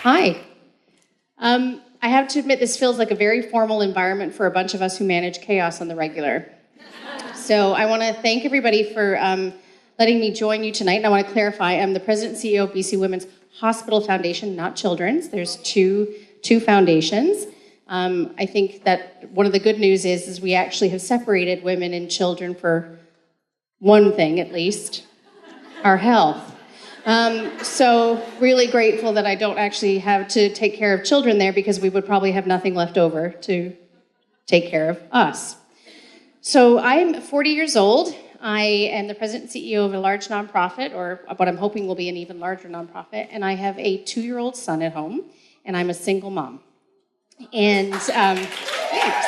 Hi. I have to admit, this feels like a very formal environment for a bunch of us who manage chaos on the regular. So I want to thank everybody for letting me join you tonight. And I want to clarify, I'm the president and CEO of BC Women's Hospital Foundation, not Children's. There's two foundations. I think that one of the good news is we actually have separated women and children for one thing, at least, our health. So really grateful that I don't actually have to take care of children there, because we would probably have nothing left over to take care of us. So I'm 40 years old. I am the president and CEO of a large nonprofit, or what I'm hoping will be an even larger nonprofit, and I have a 2-year-old son at home, and I'm a single mom. And thanks.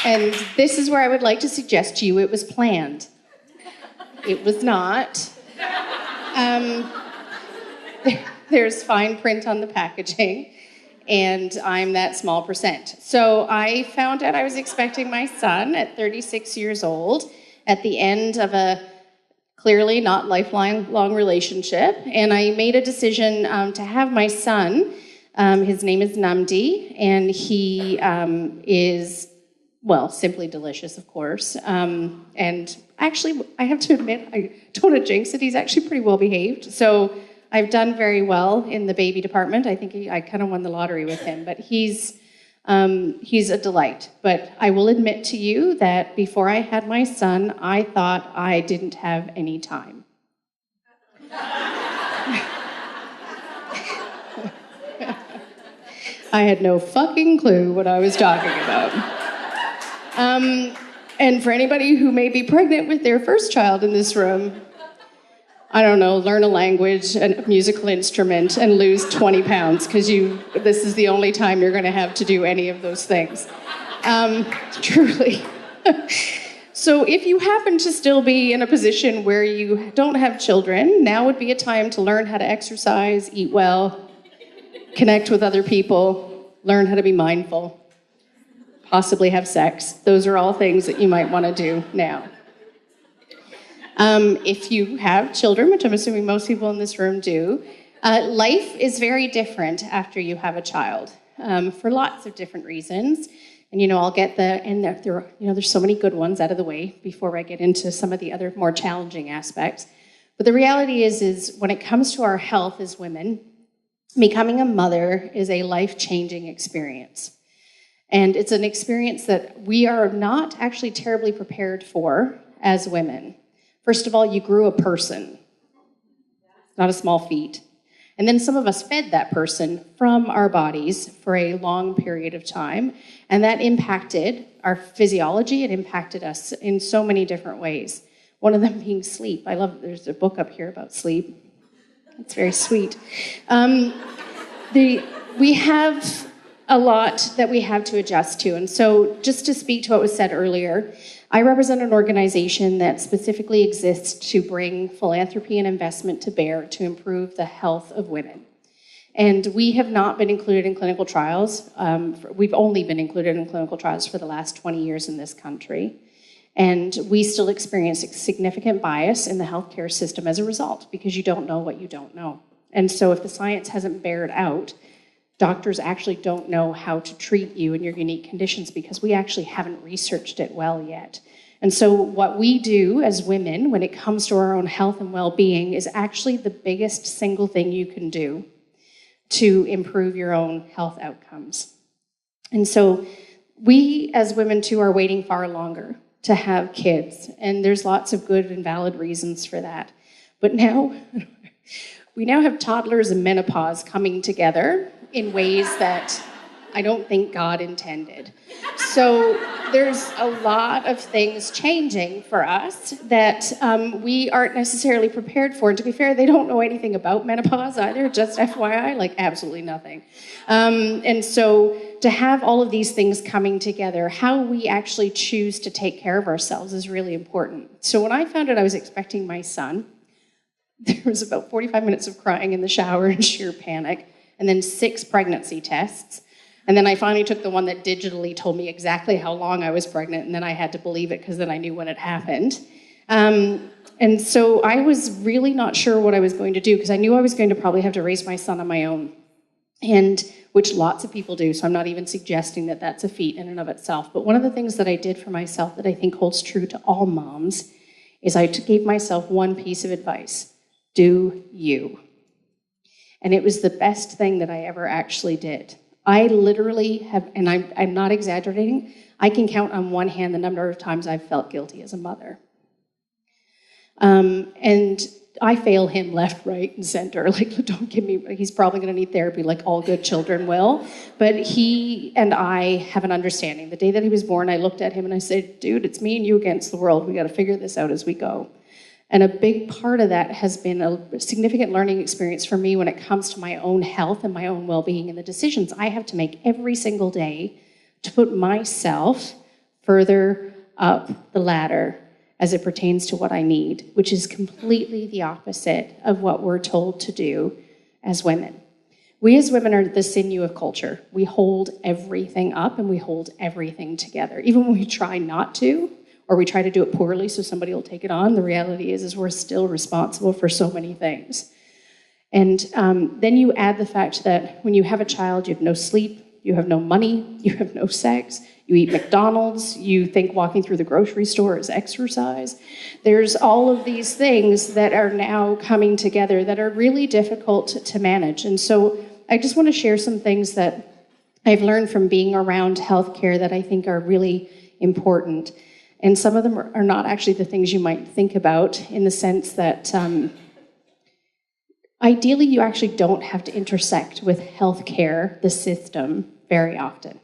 And this is where I would like to suggest to you it was planned. It was not. There's fine print on the packaging, and I'm that small percent. So I found out I was expecting my son at 36 years old at the end of a clearly not lifelong relationship, and I made a decision to have my son. His name is Namdi, and he is, well, simply delicious, of course. And actually, I have to admit, I don't want to jinx it, he's actually pretty well behaved. So I've done very well in the baby department. I think I kind of won the lottery with him, but he's a delight. But I will admit to you that before I had my son, I thought I didn't have any time. I had no fucking clue what I was talking about. And for anybody who may be pregnant with their first child in this room, I don't know, learn a language, a musical instrument, and lose 20 pounds, because this is the only time you're going to have to do any of those things. Truly. So if you happen to still be in a position where you don't have children, now would be a time to learn how to exercise, eat well, connect with other people, learn how to be mindful, possibly have sex. Those are all things that you might want to do now. If you have children, which I'm assuming most people in this room do, life is very different after you have a child, for lots of different reasons. And I'll get there's so many good ones out of the way before I get into some of the other more challenging aspects. But the reality is when it comes to our health as women, becoming a mother is a life-changing experience. And it's an experience that we are not actually terribly prepared for as women. First of all, you grew a person, not a small feat. And then some of us fed that person from our bodies for a long period of time. And that impacted our physiology. It impacted us in so many different ways. One of them being sleep. I love, there's a book up here about sleep. It's very sweet. We have a lot that we have to adjust to. And so just to speak to what was said earlier, I represent an organization that specifically exists to bring philanthropy and investment to bear to improve the health of women. And we have not been included in clinical trials. We've only been included in clinical trials for the last 20 years in this country. And we still experience significant bias in the healthcare system as a result, because you don't know what you don't know. And so if the science hasn't bared out, doctors actually don't know how to treat you and your unique conditions, because we actually haven't researched it well yet. And so what we do as women when it comes to our own health and well-being is actually the biggest single thing you can do to improve your own health outcomes. And so we as women too are waiting far longer to have kids, and there's lots of good and valid reasons for that. But now, we now have toddlers and menopause coming together in ways that I don't think God intended. So there's a lot of things changing for us that we aren't necessarily prepared for. And to be fair, they don't know anything about menopause either, just FYI, like absolutely nothing. And so to have all of these things coming together, how we actually choose to take care of ourselves is really important. So when I found out I was expecting my son, there was about 45 minutes of crying in the shower and sheer panic, and then 6 pregnancy tests. And then I finally took the one that digitally told me exactly how long I was pregnant, and then I had to believe it because then I knew when it happened. And so I was really not sure what I was going to do because I knew I was going to probably have to raise my son on my own, and which lots of people do, so I'm not even suggesting that that's a feat in and of itself. But one of the things that I did for myself that I think holds true to all moms is I gave myself one piece of advice: do you. And it was the best thing that I ever actually did. I literally have, and I'm not exaggerating, I can count on one hand the number of times I've felt guilty as a mother. And I fail him left, right, and center. Like, don't give me, he's probably going to need therapy like all good children will. But he and I have an understanding. The day that he was born, I looked at him and I said, dude, it's me and you against the world. We got to figure this out as we go. And a big part of that has been a significant learning experience for me when it comes to my own health and my own well-being and the decisions I have to make every single day to put myself further up the ladder as it pertains to what I need, which is completely the opposite of what we're told to do as women. We as women are the sinew of culture. We hold everything up and we hold everything together. Even when we try not to, or we try to do it poorly so somebody will take it on, the reality is we're still responsible for so many things. And then you add the fact that when you have a child, you have no sleep, you have no money, you have no sex, you eat McDonald's, you think walking through the grocery store is exercise. There's all of these things that are now coming together that are really difficult to manage. And so I just want to share some things that I've learned from being around healthcare that I think are really important. And some of them are not actually the things you might think about, in the sense that ideally you actually don't have to intersect with healthcare, the system, very often.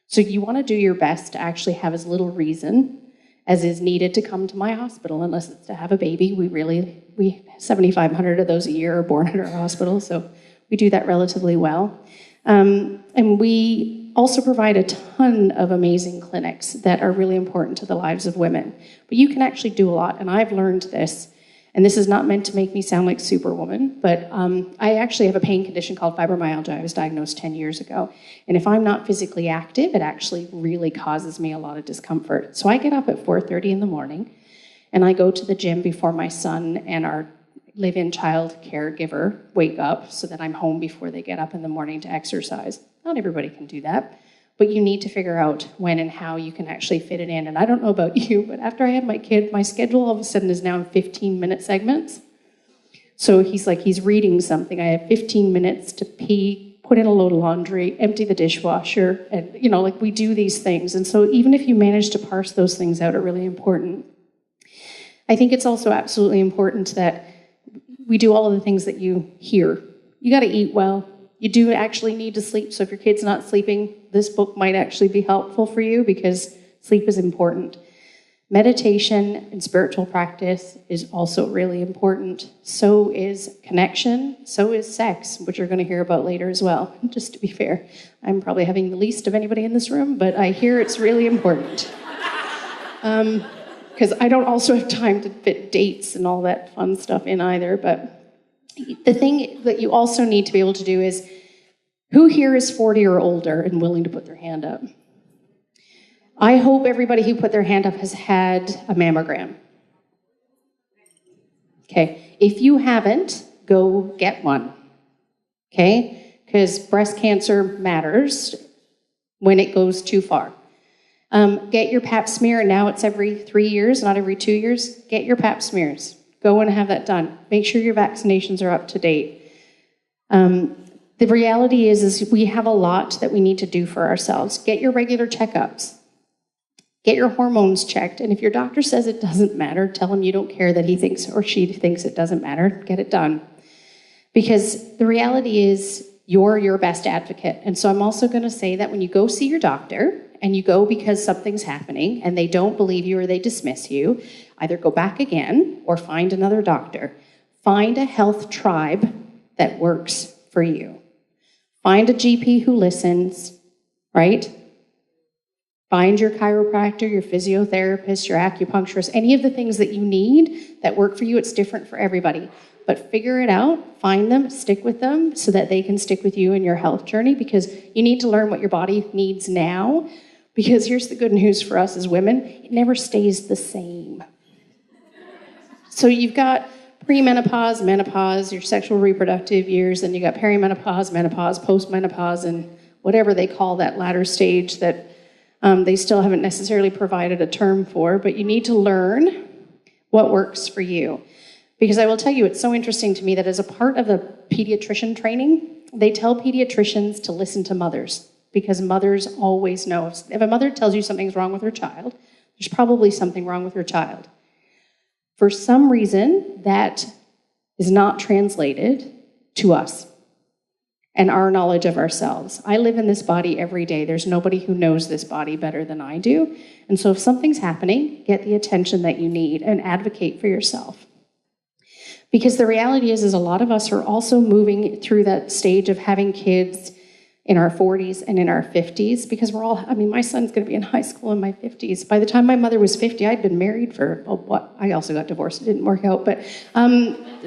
So you want to do your best to actually have as little reason as is needed to come to my hospital, unless it's to have a baby. We 7,500 of those a year are born at our hospital, so we do that relatively well. And we also provide a ton of amazing clinics that are really important to the lives of women. But you can actually do a lot, and I've learned this, and this is not meant to make me sound like Superwoman, but I actually have a pain condition called fibromyalgia. I was diagnosed 10 years ago. And if I'm not physically active, it actually really causes me a lot of discomfort. So I get up at 4:30 in the morning, and I go to the gym before my son and our live-in child caregiver wake up, so that I'm home before they get up in the morning to exercise. Not everybody can do that, but you need to figure out when and how you can actually fit it in. And I don't know about you, but after I had my kid, my schedule all of a sudden is now in 15-minute segments. So he's reading something. I have 15 minutes to pee, put in a load of laundry, empty the dishwasher, and we do these things. And so even if you manage to parse those things out, are really important. I think it's also absolutely important that we do all of the things that you hear. You got to eat well. You do actually need to sleep. So if your kid's not sleeping, this book might actually be helpful for you, because sleep is important. Meditation and spiritual practice is also really important. So is connection. So is sex, which you're going to hear about later as well. Just to be fair, I'm probably having the least of anybody in this room, but I hear it's really important. Because I don't also have time to fit dates and all that fun stuff in either. But the thing that you also need to be able to do is, who here is 40 or older and willing to put their hand up? I hope everybody who put their hand up has had a mammogram. Okay, if you haven't, go get one. Okay, because breast cancer matters when it goes too far. Get your pap smear. Now it's every 3 years, not every 2 years. Get your pap smears. Go and have that done. Make sure your vaccinations are up to date. The reality is we have a lot that we need to do for ourselves. Get your regular checkups. Get your hormones checked. And if your doctor says it doesn't matter, tell him you don't care that he thinks or she thinks it doesn't matter. Get it done. Because the reality is you're your best advocate. And so I'm also going to say that when you go see your doctor, and you go because something's happening and they don't believe you or they dismiss you, either go back again or find another doctor. Find a health tribe that works for you. Find a GP who listens, right? Find your chiropractor, your physiotherapist, your acupuncturist, any of the things that you need that work for you. It's different for everybody. But figure it out, find them, stick with them so that they can stick with you in your health journey, because you need to learn what your body needs now. Because here's the good news for us as women, it never stays the same. So you've got premenopause, menopause, your sexual reproductive years, and you got perimenopause, menopause, postmenopause, and whatever they call that latter stage that they still haven't necessarily provided a term for, but you need to learn what works for you. Because I will tell you, it's so interesting to me that as a part of the pediatrician training, they tell pediatricians to listen to mothers, because mothers always know. If a mother tells you something's wrong with her child, there's probably something wrong with her child. For some reason, that is not translated to us and our knowledge of ourselves. I live in this body every day. There's nobody who knows this body better than I do. And so if something's happening, get the attention that you need and advocate for yourself. Because the reality is a lot of us are also moving through that stage of having kids in our 40s and in our 50s, because we're all, my son's going to be in high school in my 50s. By the time my mother was 50, I'd been married for, I also got divorced. It didn't work out, but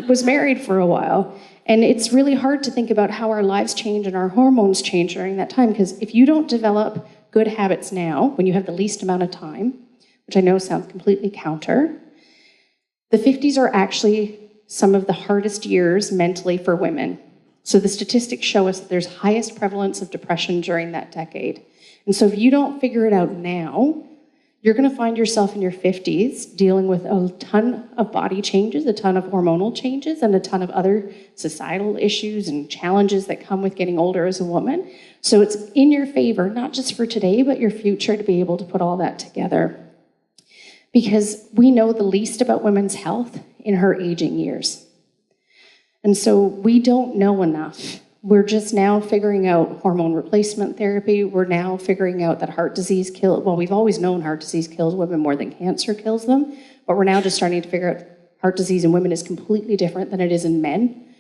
was married for a while. And it's really hard to think about how our lives change and our hormones change during that time, because if you don't develop good habits now, when you have the least amount of time, which I know sounds completely counter, the 50s are actually some of the hardest years mentally for women. So the statistics show us that there's highest prevalence of depression during that decade. And so if you don't figure it out now, you're going to find yourself in your 50s dealing with a ton of body changes, a ton of hormonal changes, and a ton of other societal issues and challenges that come with getting older as a woman. So it's in your favor, not just for today, but your future, to be able to put all that together. Because we know the least about women's health in her aging years. And so we don't know enough. We're just now figuring out hormone replacement therapy. We're now figuring out that heart disease we've always known heart disease kills women more than cancer kills them, but we're now just starting to figure out heart disease in women is completely different than it is in men.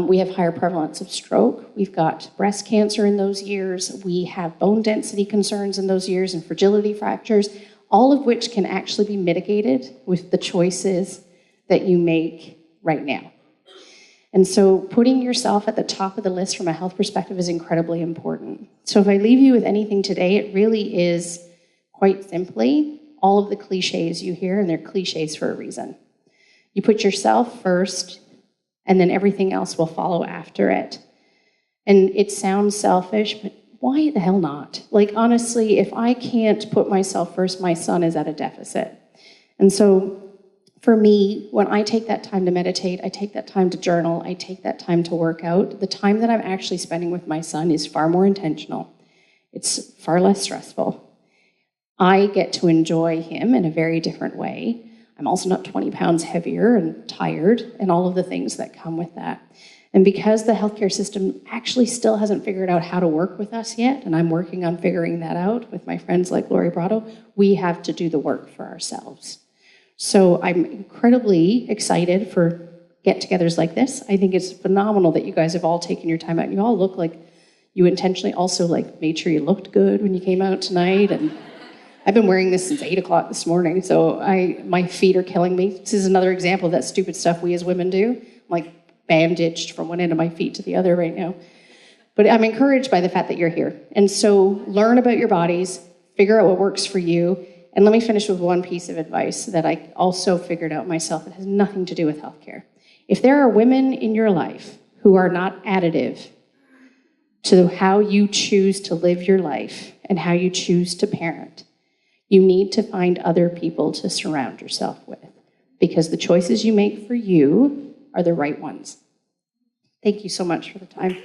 We have higher prevalence of stroke. We've got breast cancer in those years. We have bone density concerns in those years and fragility fractures, all of which can actually be mitigated with the choices that you make right now. And so putting yourself at the top of the list from a health perspective is incredibly important. So if I leave you with anything today, it really is, quite simply, all of the cliches you hear, and they're cliches for a reason. You put yourself first, and then everything else will follow after it. And it sounds selfish, but why the hell not? Like, honestly, if I can't put myself first, my son is at a deficit. And so for me, when I take that time to meditate, I take that time to journal, I take that time to work out, the time that I'm actually spending with my son is far more intentional. It's far less stressful. I get to enjoy him in a very different way. I'm also not 20 pounds heavier and tired and all of the things that come with that. And because the healthcare system actually still hasn't figured out how to work with us yet, and I'm working on figuring that out with my friends like Lori Brotto, we have to do the work for ourselves. So I'm incredibly excited for get-togethers like this. I think it's phenomenal that you guys have all taken your time out. And you all look like you intentionally also made sure you looked good when you came out tonight. And I've been wearing this since 8 o'clock this morning, so my feet are killing me. This is another example of that stupid stuff we as women do. I'm bandaged from one end of my feet to the other right now. But I'm encouraged by the fact that you're here. And so learn about your bodies, figure out what works for you. And let me finish with one piece of advice that I also figured out myself that has nothing to do with healthcare. If there are women in your life who are not additive to how you choose to live your life and how you choose to parent, you need to find other people to surround yourself with, because the choices you make for you are the right ones. Thank you so much for the time.